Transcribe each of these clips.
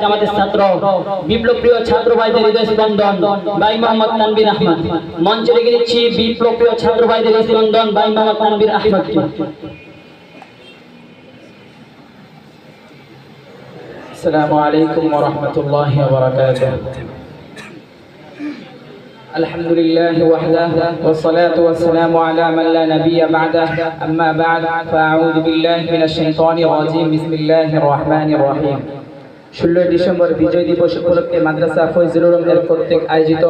জামাতের ছাত্র বিপ্লব প্রিয় ছাত্র ভাইদের হৃদয় স্পন্দন ভাই মোহাম্মদ তানভীর আহমদ মঞ্চে রেখে দিচ্ছি বিপ্লব প্রিয় ছাত্র ভাইদের স্পন্দন ভাই মোহাম্মদ তানভীর আহমদ। আসসালামু আলাইকুম ওয়া রাহমাতুল্লাহি ওয়া বারাকাতুহু। আলহামদুলিল্লাহি ওয়াহদাহু ওয়াস সালাতু ওয়াস সালামু আলা মান লা নাবিয়্যা বা'দাহু আম্মা বা'দ ফাআউযু বিল্লাহি মিনাশ শাইতানির রাজীম বিসমিল্লাহির রহমানির রহিম। 16 ডিসেম্বর বিজয় দিবস উপলক্ষে মাদ্রাসা ফয়জুল উলুমের কর্তৃক আয়োজিত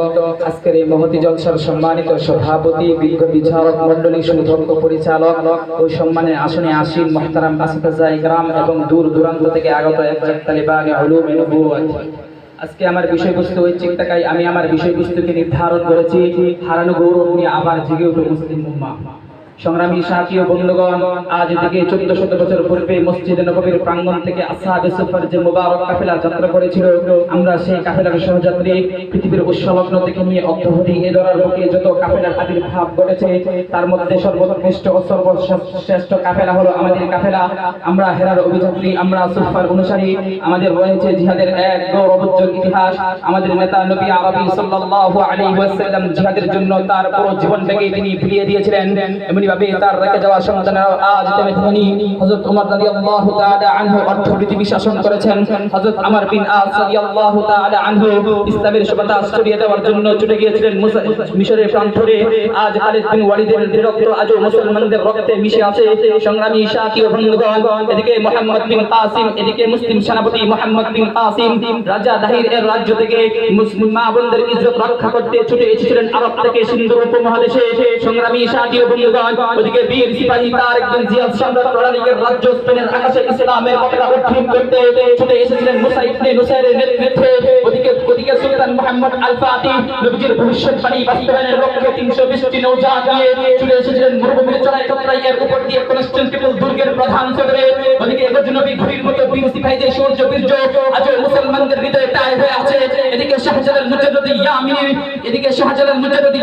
আজকের এই মহতি জলসার সম্মানিত সভাপতি, বিজ্ঞ বিচারক মণ্ডলী, সুধক্ষ পরিচালক ও সম্মানের আসনে আসীন মুহতারাম আসিফাজা ইকরাম এবং দূর দূরান্ত থেকে আগত একজাক তালিবানে উলুমে নবুওয়াত। আজকে আমার বিষয়বস্তু ঐচ্ছিক থাকায় আমি আমার বিষয়বস্তুকে নির্ধারণ করেছি হারানো গৌরব নিয়ে আবার জেগে উঠে মুসলিম উম্মাহ। সংগ্রামী সাথী ও বন্ধুগণ, আজ থেকে 1400 বছর পূর্বে মসজিদে নববীর প্রাঙ্গণ থেকে আসহাবে সুফার যে মুবারক কাফেলা যাত্রা করেছিল, আমরা সেই কাফেলার সহযাত্রী পৃথিবীর উৎসলগ্ন থেকে নিয়ে অব্যাহতি এ ধরার বুকে যত কাফেলার আবির্ভাব ঘটেছে তার মধ্যে সর্বোৎকৃষ্ট ও সর্বশ্রেষ্ঠ কাফেলা হলো আমাদের কাফেলা। আমরা হেরার অভিযাত্রী, আমরা সুফার অনুসারী। আমাদের রয়েছে জিহাদের এক গৌরবোজ্জ্বল ইতিহাস। আমাদের নেতা নবী আরবী সাল্লাল্লাহু আলাইহি ওয়াসাল্লাম জিহাদের জন্য তার পুরো জীবনটাকে তিনি ফিরিয়ে দিয়েছিলেন। এমনি ভাবে তার রেখে যাওয়া সন্তানেরা আজ তেমনি হযরত ওমর রাদিয়াল্লাহু তাআলা আনহু অর্থনীতি শাসন করেছেন। হযরত আমর বিন আস রাদিয়াল্লাহু তাআলা আনহু ইসলামের সভ্যতা ছড়িয়ে দেওয়ার জন্য ছুটে গিয়েছিলেন মিশরের প্রান্তরে। আজ খালিদ বিন ওয়ালিদের রক্ত আজও মুসলমানদের রক্তে মিশে আছে। সংগ্রামী সাথী ও বন্ধুগণ, এদিকে মুহাম্মদ বিন কাসিম, এদিকে মুসলিম সেনাপতি মুহাম্মদ বিন কাসিম রাজা দাহির এর রাজ্য থেকে মুসলিম মা বোনদের ইজ্জত রক্ষা করতে ছুটে এসেছিলেন আরব থেকে সিন্ধু উপমহাদেশে। সংগ্রামী সাথী ও বন্ধুগণ, ওদিকে বীর সিপাহী তারেক বিন জিয়াদ সম্রাট প্রণালীর রাজ্য স্পেনের আকাশে ইসলামের পতাকা উত্তোলন করতে ছুটে এসেছিলেন মুসা ইবনে নুসাইরের নেতৃত্বে। ওদিকে সুলতান মুহাম্মদ আল ফাতিহ নবীজির ভবিষ্যৎবাণী বাস্তবায়নের লক্ষ্যে 320টি নৌজাহাজ নিয়ে ছুটে এসেছিলেন মরুভূমির চড়াই এর উপর দিয়ে কনস্টান্টিনোপল দুর্গের প্রধান শহরে। ওদিকে গজনবী ঘুড়ির মতো বীর সিপাহীদের শৌর্য বীর্য আজ মুসলমানদের হৃদয়ে টাই হয়ে আছে। এদিকে শাহজালাল মুজাদ্দিদ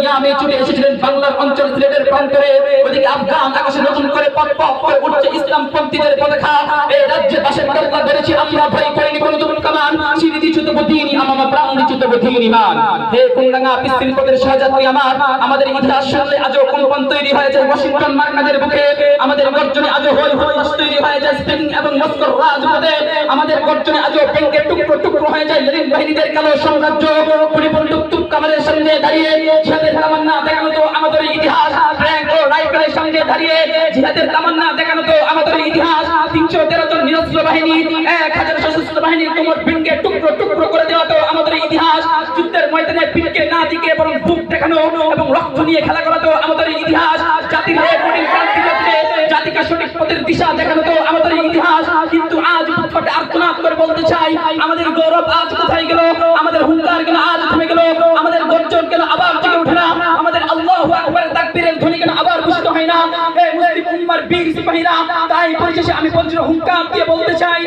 ইয়ামি ছুটে এসেছিলেন বাংলার অঞ্চল সিলেটের প্রান্তরে। ওদিকে আফগান আকাশে নতুন করে পথ করে উঠছে ইসলামপন্থীদের পতাকা। এই রাজ্যে বাসের কাল্লা বেড়েছি আমরা, ভয় করিনি কোনো দুর্কামান। সিরিদি চুত বুদ্ধিনি আমামা প্রাণী চুত বুদ্ধিনি ইমান। হে কুন্ডাঙ্গা পিস্তিন পদের সহযাত্রী আমাদের ইতিহাস শুনলে আজও কম্পন তৈরি হয়ে যায় ওয়াশিংটন মার্কাদের বুকে। আমাদের গর্জনে আজও হই হই তৈরি হয়ে যায় স্পেন এবং মস্কোর রাজপথে। আমাদের গর্জনে আজও ভেঙ্গে টুকরো টুকরো হয়ে যায় লেনিন বাহিনীদের কালো সাম্রাজ্য। পরিপূর্ণ টুক কামারের সামনে দাঁড়িয়ে জিহাদের তামান্না দেখানো তো আমাদের ইতিহাস। ফ্র্যাঙ্ক ও রাইফেলের সামনে দাঁড়িয়ে জিহাদের তামান্না দেখানো তো আমাদের ইতিহাস। 313 জন নিরস্ত্র বাহিনী, 1000 সশস্ত্র বাহিনীর কোমর ভেঙ্গে টুকরো টুকরো করে দেওয়া তো আমাদের ইতিহাস। যুদ্ধের ময়দানে পিঠকে না দিকে বরং বুক দেখানো এবং রক্ত নিয়ে খেলা করা তো আমাদের ইতিহাস। জাতির এক কঠিন ক্রান্তি করতে জাতিকে সঠিক পথের দিশা দেখানো তো আমাদের ইতিহাস। কিন্তু আজ ফুটফুটে আর্তনাদ করে বলতে চাই, আমাদের গৌরব আজ কোথায় গেল? আমাদের হুঙ্কার কেন আজ থেমে গেল? আমাদের গর্জন কেন আবার জেগে ওঠে না? আমাদের আল্লাহু আকবার তাকবীরের ধ্বনি কেন আবার ঘোষিত হয় না? হে মুসলিম উম্মার বীর সিপাহীরা, তাই পরিশেষে আমি বজ্র হুঙ্কার দিয়ে বলতে চাই,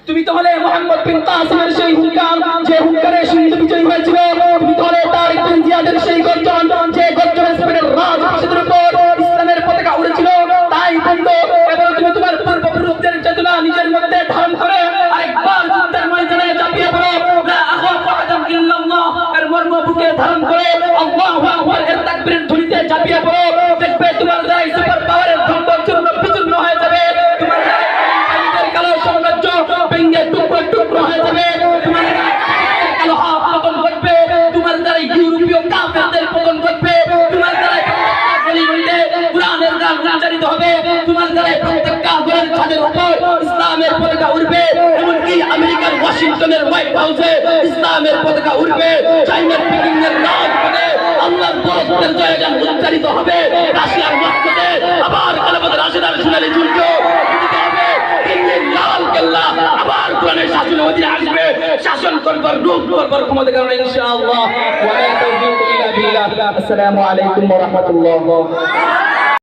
তুমি তো হলে মুহাম্মদ বিন কাসিমের সেই হুঙ্কার যে হুঙ্কারে সিন্ধু বিজয় হয়েছিল। তুমি তো হলে তারেক বিন জিয়াদের সেই গর্জন যে গর্জনে স্পেনের রাজপ্রাসাদের উপর ইসলামের পতাকা উড়েছিল। তাই বন্ধু, এবার তুমি তোমার পূর্বপুরুষদের চেতনা নিজের মধ্যে ধারণ করে আরেকবার যুদ্ধের ময়দানে ঝাঁপিয়ে পড়ো। লা আখাফু আহাদান ইল্লাল্লাহ এর মর্ম বুকে ধারণ করে আল্লাহু আকবার এর তাকবীরের ধ্বনিতে ঝাঁপিয়ে পড়ো। দেখবে তোমার দ্বারাই সুপার পাওয়ারের ধ্বংস চূর্ণ বিচূর্ণ হয়ে যাবে। তোমার দ্বারাই বাহিনীদের কালো সাম্রাজ্য ভেঙ্গে টুকরো টুকরো হয়ে যাবে। তোমার দ্বারাই কালো হাত পতন ঘটবে। তোমার দ্বারাই ইউরোপীয় কাফেরদের পতন ঘটবে। তোমার দ্বারাই গলিগলিতে কুরআনের গান উচ্চারিত হবে। তোমার দ্বারাই প্রত্যেকটা ঘরের ছাদের উপর ইসলামের পতাকা উড়বে। এমনকি আমেরিকার ওয়াশিংটনের হোয়াইট হাউসে ইসলামের পতাকা উড়বে। চাইনার পিকিংয়ের রাজপথে আল্লাহর বরকতের জয়গান উচ্চারিত হবে। রাশিয়ার মস্কোতে আবার কালেমাত রাশিদার সোনালি সূর্য উদিত হবে। দিল্লির লাল কেল্লা আবার কোরআনের শাসনের অধীনে আসবে। শাসন করবার রূপ করবার ক্ষমতা কারণে ইনশাআল্লাহ। ওয়া লা তাওফীক ইল্লা বিল্লাহ। আসসালামু আলাইকুম ওয়া রাহমাতুল্লাহ।